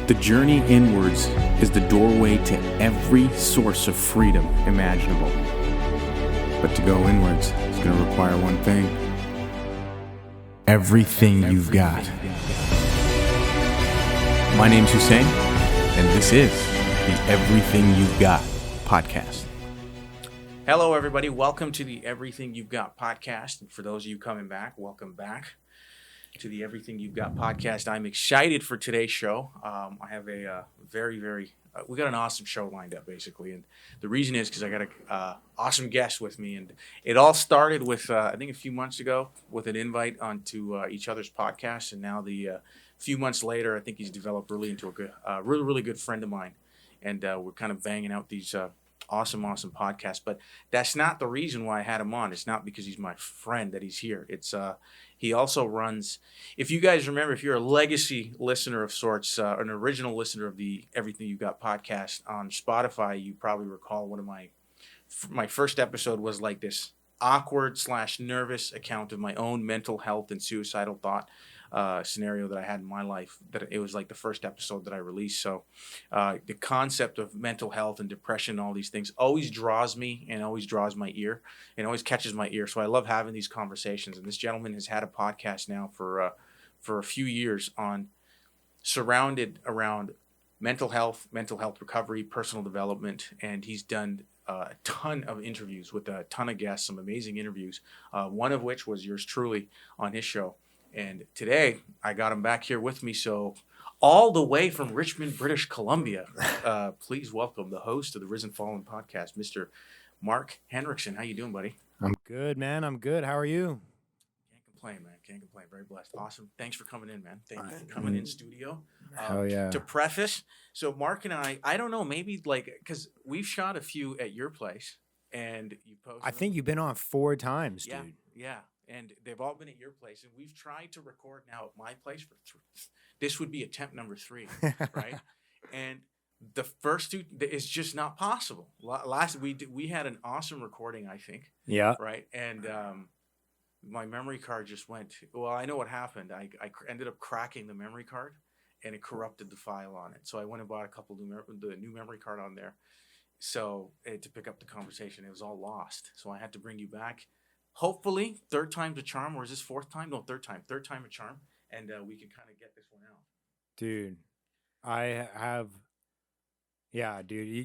The journey inwards is the doorway to every source of freedom imaginable. But to go inwards is going to require one thing. Everything you've got. My name's Hussein, and this is the Everything You've Got podcast. Hello, everybody. Welcome to the Everything You've Got podcast. And for those of you coming back, welcome back to the Everything You've Got podcast. I'm excited for today's show. I have a we got an awesome show lined up, basically. And the reason is because I got an awesome guest with me. And it all started with, I think a few months ago, with an invite onto each other's podcast. And now the few months later, I think he's developed really into a good, really good friend of mine. And we're kind of banging out these awesome podcasts. But that's not the reason why I had him on. It's not because he's my friend that he's here. It's he also runs, if you guys remember, if you're a legacy listener of sorts, an original listener of the Everything You've Got podcast on Spotify, you probably recall one of my first episode was like this awkward / nervous account of my own mental health and suicidal thought scenario that I had in my life. That it was like the first episode that I released. So the concept of mental health and depression and all these things always draws me and always draws my ear and always catches my ear. So I love having these conversations. And this gentleman has had a podcast now for a few years surrounded around mental health recovery, personal development, and he's done a ton of interviews with a ton of guests, some amazing interviews, one of which was yours truly on his show. And today, I got him back here with me. So all the way from Richmond, British Columbia, please welcome the host of the Risen Fallen podcast, Mr. Mark Hendrikson. How you doing, buddy? I'm good, man. I'm good. How are you? Can't complain, man. Can't complain. Very blessed. Awesome. Thanks for coming in, man. Thank you for coming in studio. Hell yeah. To preface, so Mark and I don't know, maybe because we've shot a few at your place, and you posted I think you've been on 4 times, dude. Yeah. And they've all been at your place, and we've tried to record now at my place for this would be attempt number 3, right? And the first 2 is just not possible. Last we had an awesome recording, I think. Yeah. Right. And my memory card just went. Well, I know what happened. I ended up cracking the memory card, and it corrupted the file on it. So I went and bought a couple the new memory card on there. So to pick up the conversation, it was all lost. So I had to bring you back. Hopefully, 3rd time's a charm, or is this 4th time? No, 3rd time. 3rd time a charm, and we can kind of get this one out. Dude,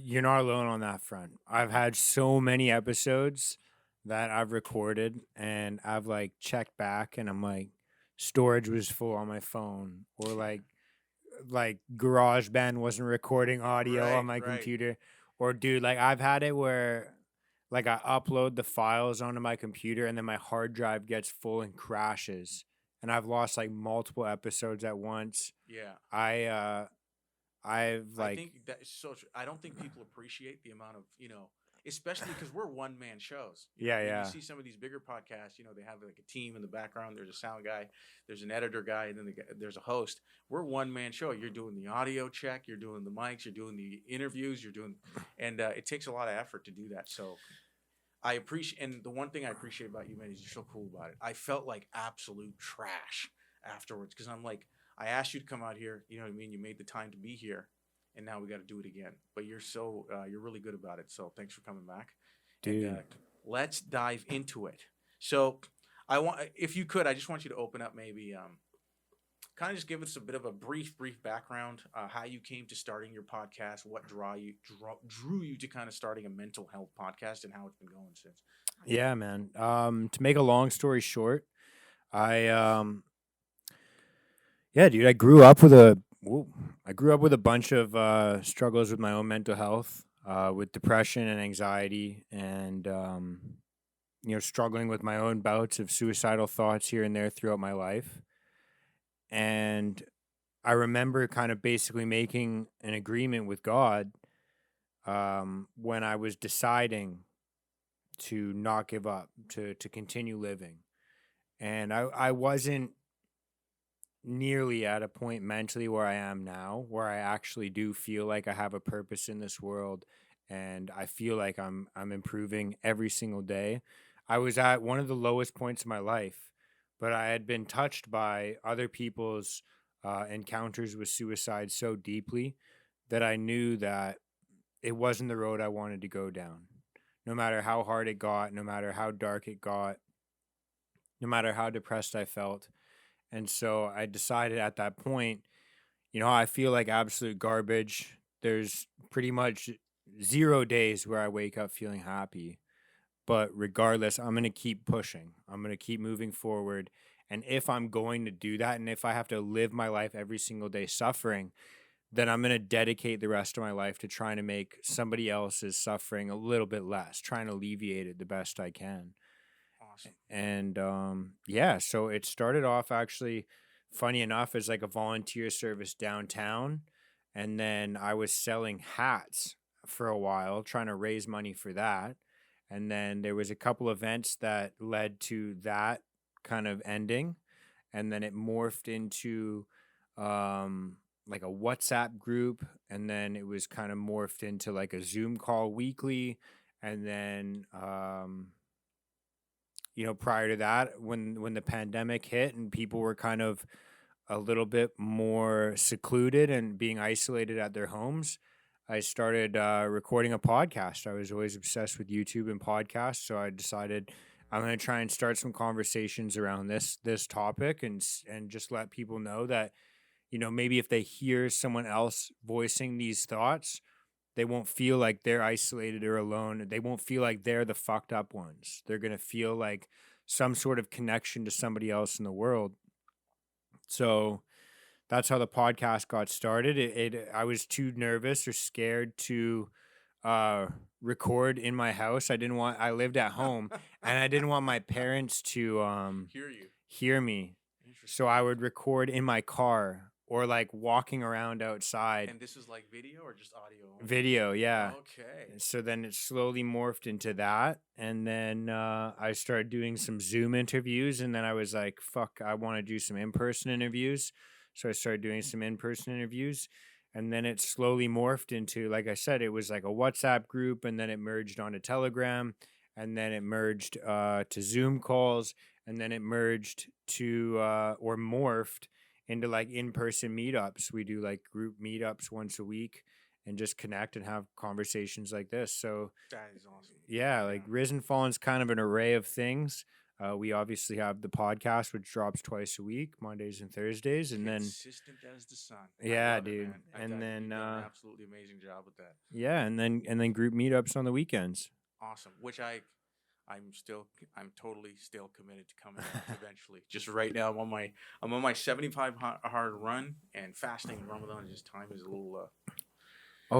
you're not alone on that front. I've had so many episodes that I've recorded, and I've like checked back, and I'm like, storage was full on my phone, or like GarageBand wasn't recording audio on my computer, or dude, like I've had it where. Like I upload the files onto my computer and then my hard drive gets full and crashes, and I've lost like multiple episodes at once. Yeah. I think that is so true. I don't think people appreciate the amount of, especially because we're one-man shows. Yeah. You see some of these bigger podcasts, they have like a team in the background. There's a sound guy, there's an editor guy, and then there's a host. We're one-man show. You're doing the audio check, you're doing the mics, you're doing the interviews, and it takes a lot of effort to do that. So I appreciate, and the one thing I appreciate about you, man, is you're so cool about it. I felt like absolute trash afterwards because I'm like, I asked you to come out here, you know what I mean? You made the time to be here, and now we got to do it again. But you're you're really good about it. So thanks for coming back, dude. And, let's dive into it. So if you could, I just want you to open up maybe, kind of just give us a bit of a brief background, how you came to starting your podcast, what drew you to kind of starting a mental health podcast, and how it's been going since. Yeah, man. To make a long story short, dude, I grew up with a bunch of struggles with my own mental health, with depression and anxiety, and struggling with my own bouts of suicidal thoughts here and there throughout my life. And I remember kind of basically making an agreement with God when I was deciding to not give up, to continue living. And I wasn't nearly at a point mentally where I am now, where I actually do feel like I have a purpose in this world, and I feel like I'm improving every single day. I was at one of the lowest points of my life, but I had been touched by other people's encounters with suicide so deeply that I knew that it wasn't the road I wanted to go down. No matter how hard it got, no matter how dark it got, no matter how depressed I felt. And so I decided at that point, I feel like absolute garbage. There's pretty much 0 days where I wake up feeling happy. But regardless, I'm going to keep pushing. I'm going to keep moving forward. And if I'm going to do that, and if I have to live my life every single day suffering, then I'm going to dedicate the rest of my life to trying to make somebody else's suffering a little bit less, trying to alleviate it the best I can. Awesome. And so it started off actually, funny enough, as like a volunteer service downtown. And then I was selling hats for a while, trying to raise money for that. And then there was a couple events that led to that kind of ending. And then it morphed into like a WhatsApp group. And then it was kind of morphed into like a Zoom call weekly. And then, prior to that, when the pandemic hit and people were kind of a little bit more secluded and being isolated at their homes, I started recording a podcast. I was always obsessed with YouTube and podcasts, so I decided I'm going to try and start some conversations around this topic and just let people know that, maybe if they hear someone else voicing these thoughts, they won't feel like they're isolated or alone. They won't feel like they're the fucked up ones. They're going to feel like some sort of connection to somebody else in the world. So that's how the podcast got started. I was too nervous or scared to record in my house. I lived at home and I didn't want my parents to hear me. So I would record in my car or like walking around outside. And this is like video or just audio? Video, yeah. Okay. So then it slowly morphed into that. And then I started doing some Zoom interviews. And then I was like, fuck, I want to do some in-person interviews. So I started doing some in-person interviews. And then it slowly morphed into, like I said, it was like a WhatsApp group. And then it merged onto Telegram. And then it merged to Zoom calls. And then it merged to or morphed into like in-person meetups. We do like group meetups once a week and just connect and have conversations like this. So that is awesome. Yeah, like Risen Fallen's kind of an array of things. We obviously have the podcast, which drops twice a week, Mondays and Thursdays, and consistent as the sun. Yeah, dude. And then an absolutely amazing job with that. Yeah, and then group meetups on the weekends. Awesome. Which I'm totally still committed to coming out eventually. Just right now, I'm on my 75 hard run, and fasting in Ramadan time is a little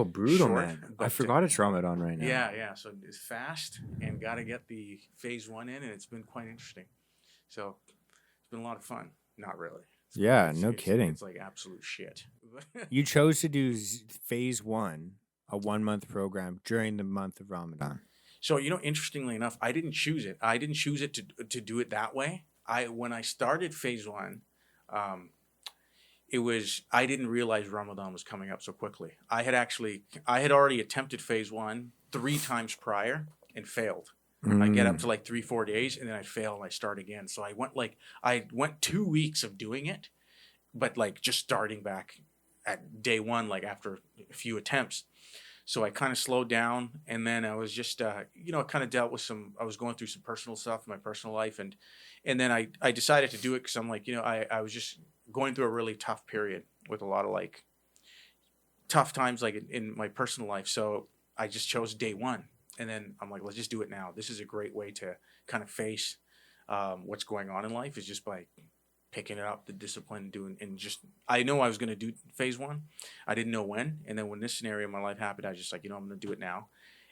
brutal, short, man. I forgot it's Ramadan right now. Yeah. So it's fast and got to get the phase 1 in, and it's been quite interesting. So it's been a lot of fun. Not really. No kidding. It's like absolute shit. You chose to do phase 1, a 1-month program during the month of Ramadan. So, interestingly enough, I didn't choose it. I didn't choose it to do it that way. When I started phase 1, I didn't realize Ramadan was coming up so quickly. I had already attempted phase 1 3 times prior and failed. I get up to like 3-4 days and then I fail and I start again. So I went 2 weeks of doing it, but like just starting back at day 1, like after a few attempts. So I kind of slowed down, and then I was just, kind of dealt with I was going through some personal stuff in my personal life, and then I decided to do it because I'm like, I was just going through a really tough period with a lot of like tough times like in my personal life. So I just chose day 1, and then I'm like, let's just do it now. This is a great way to kind of face what's going on in life, is just by picking it up, the discipline, I know I was going to do phase 1. I didn't know when. And then when this scenario in my life happened, I was just like, I'm going to do it now.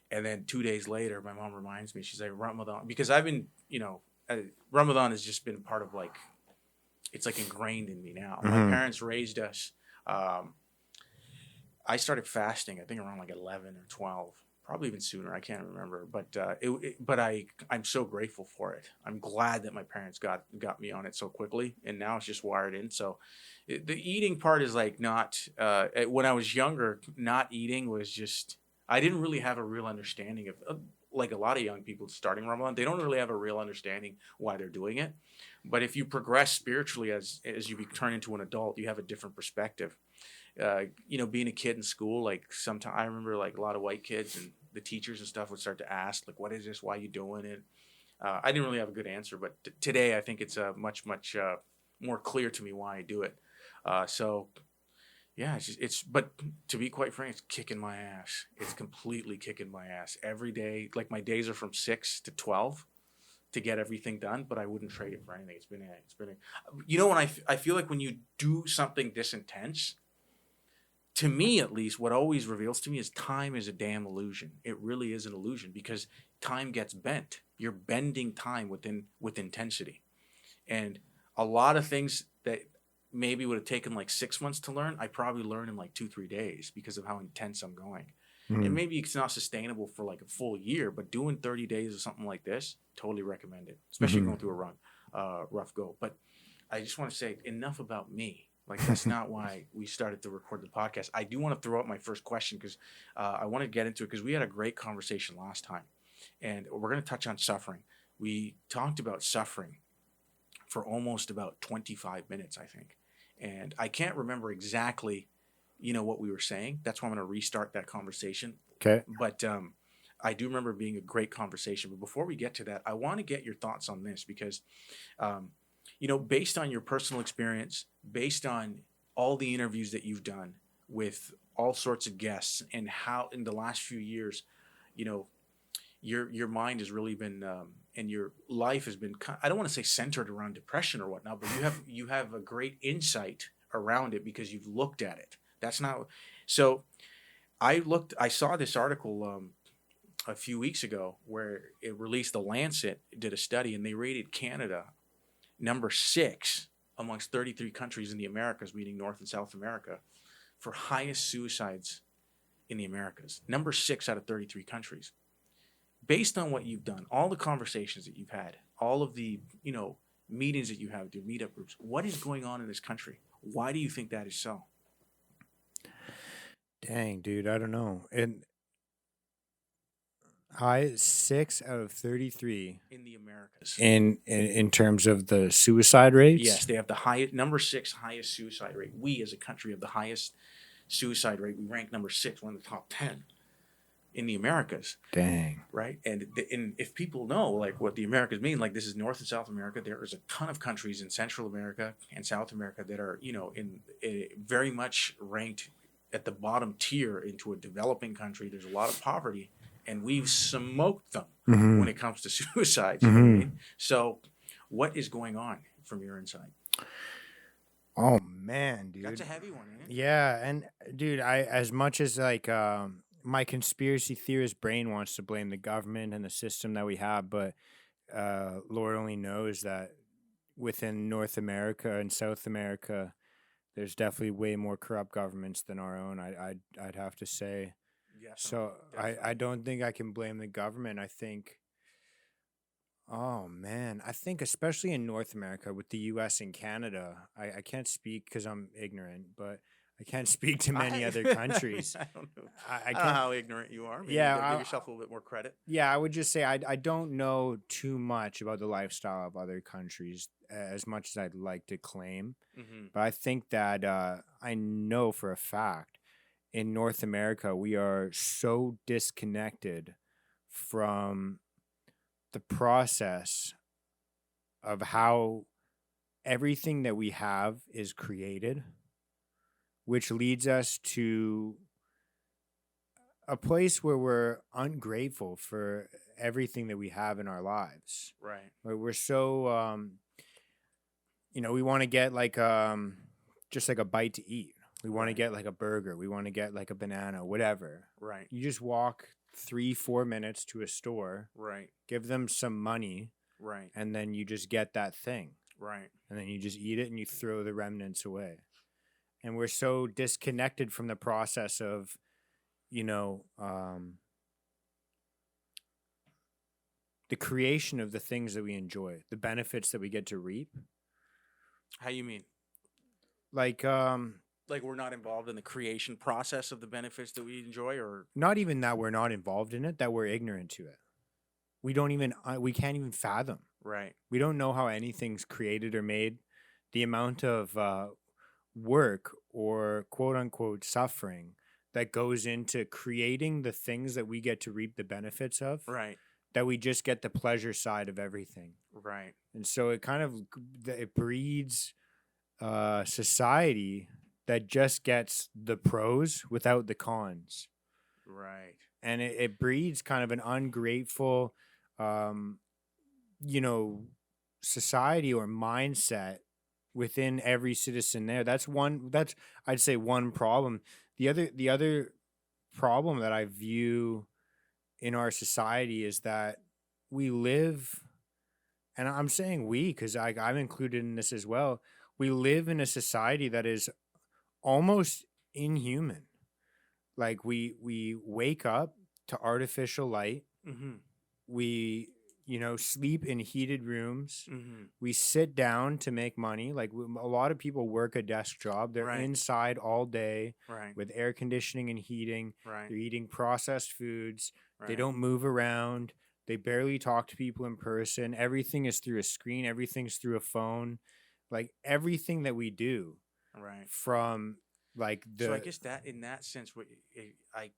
And then 2 days later, my mom reminds me, she's like, Ramadan, because I've been, Ramadan has just been part of like, it's like ingrained in me now. My parents raised us. I started fasting, I think around like 11 or 12. Probably even sooner. I can't remember, but I'm so grateful for it. I'm glad that my parents got me on it so quickly, and now it's just wired in. So, the eating part is like not. When I was younger, not eating was just. I didn't really have a real understanding of. like a lot of young people starting Ramadan, they don't really have a real understanding why they're doing it. But if you progress spiritually as you turn into an adult, you have a different perspective. Being a kid in school, like sometimes I remember like a lot of white kids and the teachers and stuff would start to ask, like, what is this? Why are you doing it? I didn't really have a good answer, but today I think it's much more clear to me why I do it. So yeah, but to be quite frank, it's kicking my ass. It's completely kicking my ass every day. Like my days are from 6 to 12 to get everything done, but I wouldn't trade it for anything. When I feel like when you do something this intense, to me at least, what always reveals to me is time is a damn illusion. It really is an illusion because time gets bent. You're bending time with intensity. And a lot of things that maybe would have taken like 6 months to learn, I probably learn in like 2-3 days because of how intense I'm going. And maybe it's not sustainable for like a full year, but doing 30 days or something like this, totally recommend it, especially going through a rough go. But I just want to say enough about me. Like, that's not why we started to record the podcast. I do want to throw out my first question because I want to get into it because we had a great conversation last time. And we're going to touch on suffering. We talked about suffering for almost about 25 minutes, I think. And I can't remember exactly, what we were saying. That's why I'm going to restart that conversation. Okay. But I do remember being a great conversation. But before we get to that, I want to get your thoughts on this because based on your personal experience, based on all the interviews that you've done with all sorts of guests and how in the last few years, your mind has really been and your life has been, I don't want to say centered around depression or whatnot, but you have a great insight around it because you've looked at it. That's not, so I saw this article a few weeks ago where it released, The Lancet did a study and they rated Canada number 6 amongst 33 countries in the Americas, meaning North and South America, for highest suicides in the Americas. Number 6 out of 33 countries. Based on what you've done, all the conversations that you've had, all of the, meetings that you have, your meetup groups, what is going on in this country? Why do you think that is so? Dang, dude, I don't know. And high 6 out of 33 in the Americas. In terms of the suicide rates? Yes, they have the highest, number 6 highest suicide rate. We as a country have the highest suicide rate. We rank number 6, one of the top 10 in the Americas. Dang. Right? And if people know like what the Americas mean, like this is North and South America, there is a ton of countries in Central America and South America that are, very much ranked at the bottom tier into a developing country. There's a lot of poverty. And we've smoked them when it comes to suicides. You know what I mean? So what is going on from your inside? Oh, man, dude. That's a heavy one, isn't it? Yeah. And, dude, as much as, like, my conspiracy theorist brain wants to blame the government and the system that we have, but Lord only knows that within North America and South America, there's definitely way more corrupt governments than our own, I'd have to say. Yes, So I don't think I can blame the government. I think, oh man, I think especially in North America with the U.S. and Canada, I can't speak because I'm ignorant, but I can't speak to many other countries. I don't know. I I don't know how ignorant you are. Maybe give yourself a little bit more credit. Yeah, I would just say I don't know too much about the lifestyle of other countries as much as I'd like to claim. But I think that I know for a fact in North America, we are so disconnected from the process of how everything that we have is created, which leads us to a place where we're ungrateful for everything that we have in our lives. Right. Where we're so, we want to get like just like a bite to eat. We want to get like a burger. We want to get like a banana, whatever. Right. You just walk 3-4 minutes to a store. Right. Give them some money. Right. And then you just get that thing. Right. And then you just eat it and you throw the remnants away. And we're so disconnected from the process of, the creation of the things that we enjoy, the benefits that we get to reap. How you mean? Like we're not involved in the creation process of the benefits that we enjoy, or not even that we're not involved in it, that we're ignorant to it. we can't even fathom. Right. We don't know how anything's created or made. The amount of work or quote unquote suffering that goes into creating the things that we get to reap the benefits of, Right. that we just get the pleasure side of everything. Right. And so it kind of it breeds society that just gets the pros without the cons. Right. And it breeds kind of an ungrateful, society or mindset within every citizen there. That's I'd say one problem. The other problem that I view in our society is that we live, and I'm saying we because I'm included in this as well. We live in a society that is almost inhuman. Like we wake up to artificial light. Mm-hmm. We sleep in heated rooms. Mm-hmm. We sit down to make money. Like a lot of people work a desk job. They're Right. inside all day Right. with air conditioning and heating. Right. They're eating processed foods. Right. They don't move around. They barely talk to people in person. Everything is through a screen. Everything's through a phone. Like everything that we do Right. from like the So I guess that in that sense, what I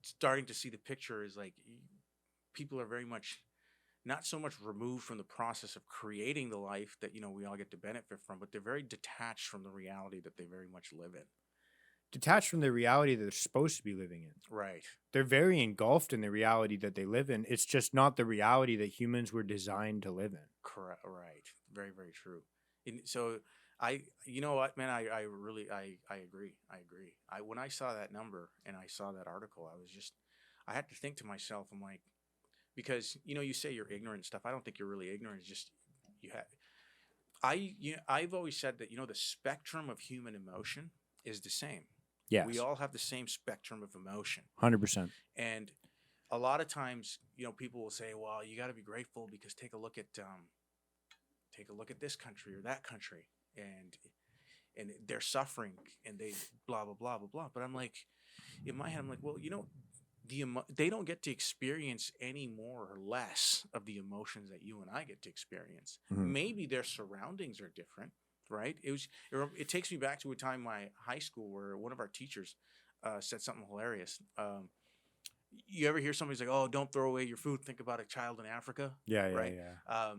starting to see the picture is like people are very much not so much removed from the process of creating the life that we all get to benefit from, but they're very detached from the reality that they very much live in. detached from the reality that they're supposed to be living in. Right. They're very engulfed in the reality that they live in. It's just not the reality that humans were designed to live in. Correct. Right. Very, very true. And so you know what, man, I really agree. When I saw that number and I saw that article, I had to think to myself, I'm like, because, you say you're ignorant and stuff. I don't think you're really ignorant. It's just, I've always said that, the spectrum of human emotion is the same. Yes. We all have the same spectrum of emotion. 100%. And a lot of times, people will say, well, you got to be grateful because take a look at this country or that country, and they're suffering and they blah blah blah blah blah. But I'm like, in my head, I'm like, well, they don't get to experience any more or less of the emotions that you and I get to experience. Mm-hmm. Maybe their surroundings are different, right? It takes me back to a time in my high school where one of our teachers said something hilarious. You ever hear somebody's like, "Oh, don't throw away your food. Think about a child in Africa." Yeah, right? yeah.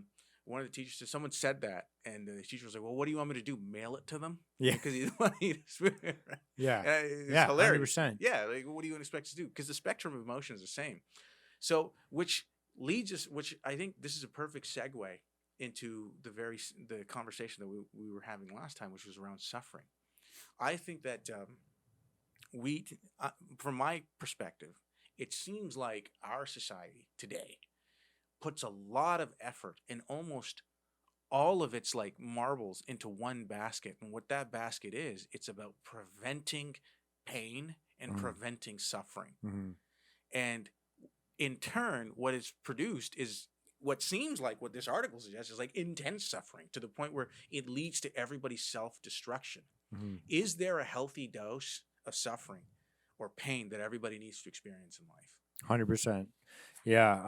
One of the teachers said, someone said that, and the teacher was like, "Well, what do you want me to do? Mail it to them?" Yeah. Because he didn't want to eat his food. Right? Yeah. It's hilarious. 100%. Yeah, like what do you expect us to do? Because the spectrum of emotion is the same. So, which I think this is a perfect segue into the conversation that we were having last time, which was around suffering. I think that from my perspective, it seems like our society today puts a lot of effort and almost all of its like marbles into one basket. And what that basket is, it's about preventing pain and preventing suffering. Mm-hmm. And in turn, what is produced is what seems like what this article suggests is like intense suffering to the point where it leads to everybody's self-destruction. Mm-hmm. Is there a healthy dose of suffering or pain that everybody needs to experience in life? 100%. Yeah.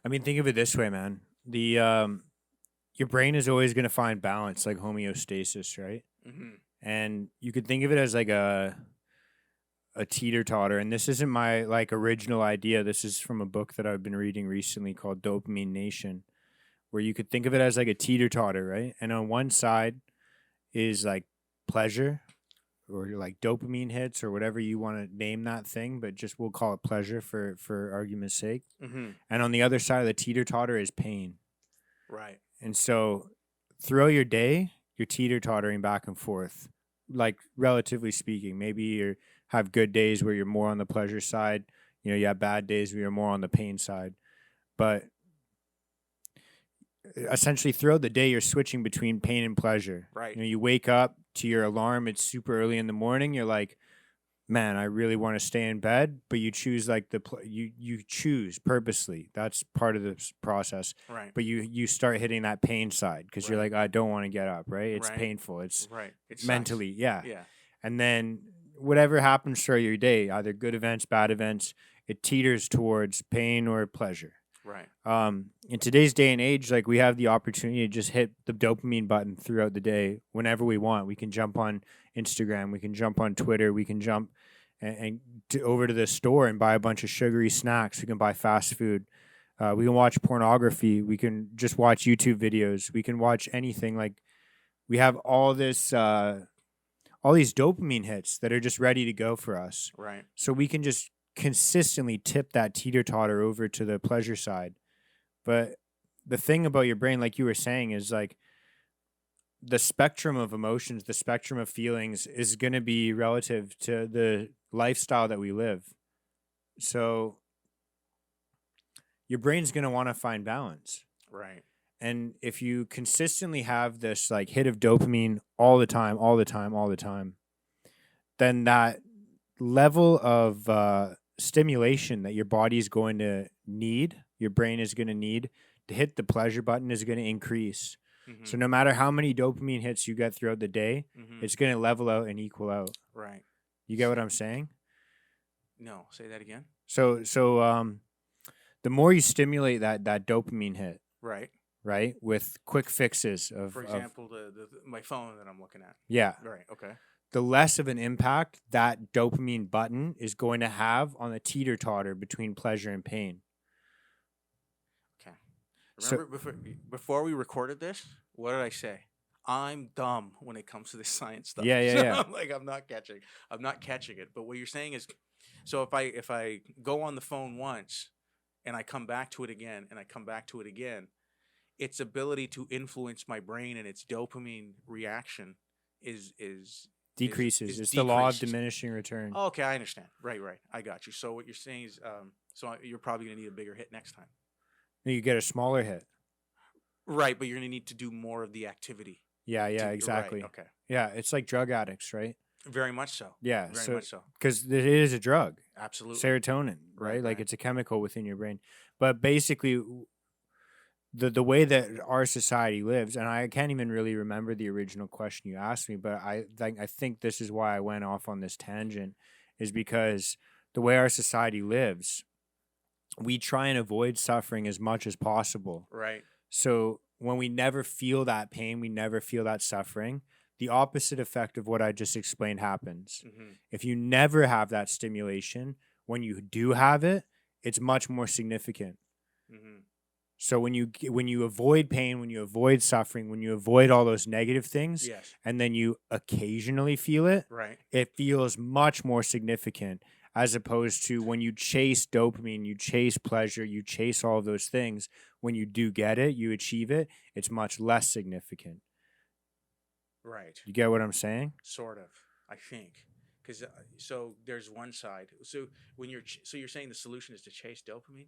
I mean, think of it this way, man. Your brain is always going to find balance, like homeostasis, right? Mm-hmm. And you could think of it as like a teeter-totter. And this isn't my like original idea. This is from a book that I've been reading recently called Dopamine Nation, where you could think of it as like a teeter-totter, right? And on one side is like pleasure, or like dopamine hits, or whatever you want to name that thing, but just we'll call it pleasure for argument's sake. Mm-hmm. And on the other side of the teeter-totter is pain. Right. And so throughout your day, you're teeter-tottering back and forth, like relatively speaking. Maybe you have good days where you're more on the pleasure side. You have bad days where you're more on the pain side. But essentially throughout the day, you're switching between pain and pleasure. Right. You wake up to your alarm. It's super early in the morning. You're like, man, I really want to stay in bed, but you choose like you choose purposely. That's part of the process. Right. But you start hitting that pain side because you're like, I don't want to get up. Right. It's painful. It's mentally. Yeah. Yeah. And then whatever happens throughout your day, either good events, bad events, it teeters towards pain or pleasure. Right. In today's day and age, like, we have the opportunity to just hit the dopamine button throughout the day whenever we want. We can jump on Instagram, we can jump on Twitter, we can jump over to the store and buy a bunch of sugary snacks. We can buy fast food. We can watch pornography. We can just watch YouTube videos. We can watch anything. Like, we have all these dopamine hits that are just ready to go for us. Right. So we can just consistently tip that teeter-totter over to the pleasure side. But the thing about your brain, like you were saying, is like the spectrum of emotions, the spectrum of feelings is going to be relative to the lifestyle that we live. So your brain's going to want to find balance. Right. And if you consistently have this like hit of dopamine all the time, then that level of stimulation that your body is going to need, your brain is going to need to hit the pleasure button is going to increase. Mm-hmm. So no matter how many dopamine hits you get throughout the day, Mm-hmm. it's going to level out and equal out. Right. You get what I'm saying? No, say that again. So the more you stimulate that dopamine hit, Right. with quick fixes For example, my phone that I'm looking at. yeah, Right. Okay. the less of an impact that dopamine button is going to have on the teeter-totter between pleasure and pain. Okay. Remember before we recorded this, what did I say? I'm dumb when it comes to this science stuff. Yeah. I'm like, I'm not catching it. But what you're saying is, so if I go on the phone once and I come back to it again and I come back to it again, its ability to influence my brain and its dopamine reaction is Decreases. is It's the law of decreased. diminishing return. Oh, okay, I understand. Right. I got you. So what you're saying is, you're probably gonna need a bigger hit next time. You get a smaller hit. Right, but you're gonna need to do more of the activity. Yeah, Right, exactly. okay. Yeah, it's like drug addicts, right? Very much so. Yeah, Very much so. because it is a drug, Absolutely. serotonin, right? Right, Like right. it's a chemical within your brain. But basically, the way that our society lives, and I can't even really remember the original question you asked me, but I think this is why I went off on this tangent, is because the way our society lives, we try and avoid suffering as much as possible. Right. So when we never feel that pain, we never feel that suffering, the opposite effect of what I just explained happens. Mm-hmm. If you never have that stimulation, when you do have it, it's much more significant. Mm-hmm. So when you avoid pain, when you avoid suffering, when you avoid all those negative things, Yes. and then you occasionally feel it, Right. it feels much more significant, as opposed to when you chase dopamine, you chase pleasure, you chase all of those things. When you do get it, you achieve it, it's much less significant. Right. You get what I'm saying? Sort of. I think. Because so there's one side. So when you're saying the solution is to chase dopamine.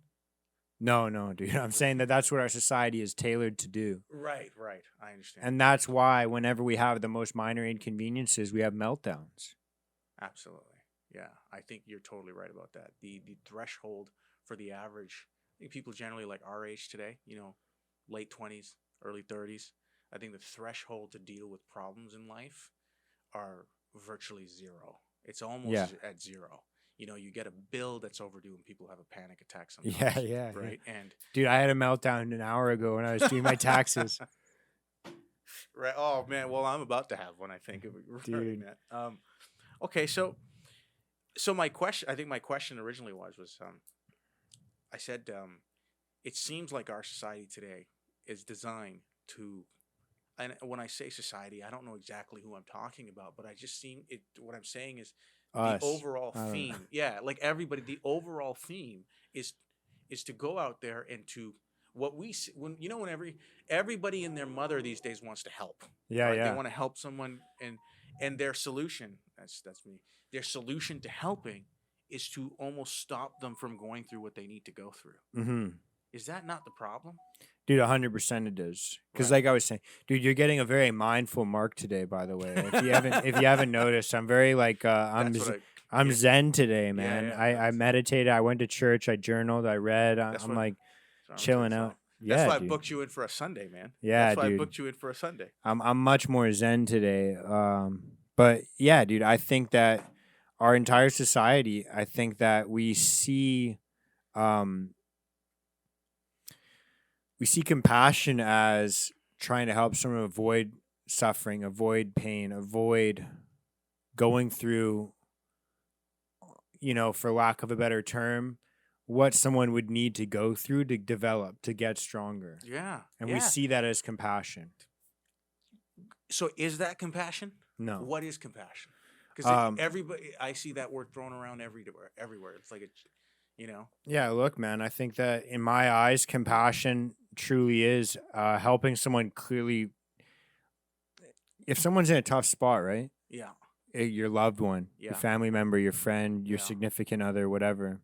No, dude. I'm saying that that's what our society is tailored to do. Right. I understand. And that's why whenever we have the most minor inconveniences, we have meltdowns. Absolutely. Yeah, I think you're totally right about that. The threshold for the average, I think people generally like our age today, late 20s, early 30s, I think the threshold to deal with problems in life are virtually zero. It's almost at zero. You get a bill that's overdue and people have a panic attack sometimes. Yeah. Right? And Dude, I had a meltdown an hour ago when I was doing my taxes. right. Oh man. Well, I'm about to have one. I think regarding that. Okay. So my question. I think my question originally was I said it seems like our society today is designed to. And when I say society, I don't know exactly who I'm talking about, but I just seem it. What I'm saying is Us. the overall theme. Yeah, like everybody. The overall theme is to go out there and to what we see, when everybody and their mother these days wants to help. Yeah, right? yeah. They want to help someone, and their solution. That's me. Their solution to helping is to almost stop them from going through what they need to go through. Mm-hmm. Is that not the problem? Dude, 100% it is. Because Right. like I was saying, dude, you're getting a very mindful Mark today, by the way. If you haven't noticed, I'm very like I'm yeah. zen today, man. yeah, I that's- meditated, I went to church, I journaled, I read. That's I'm what- like That's what I'm chilling saying. out. That's Yeah, why I dude. booked you in for a Sunday, man. Yeah, That's why dude. I booked you in for a Sunday. I'm much more zen today. But yeah, dude, I think that our entire society, I think that um, we see compassion as trying to help someone avoid suffering, avoid pain, avoid going through, for lack of a better term, what someone would need to go through to develop, to get stronger. Yeah. And yeah. we see that as compassion. So is that compassion? No. What is compassion? Because everybody, I see that word thrown around everywhere. It's like Yeah, look, man, I think that in my eyes, compassion truly is helping someone clearly. If someone's in a tough spot, right? Yeah. Your loved one, Yeah. your family member, your friend, your significant other, whatever.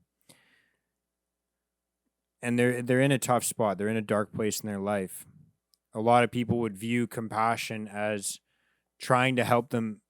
And they're in a tough spot. They're in a dark place in their life. A lot of people would view compassion as trying to help them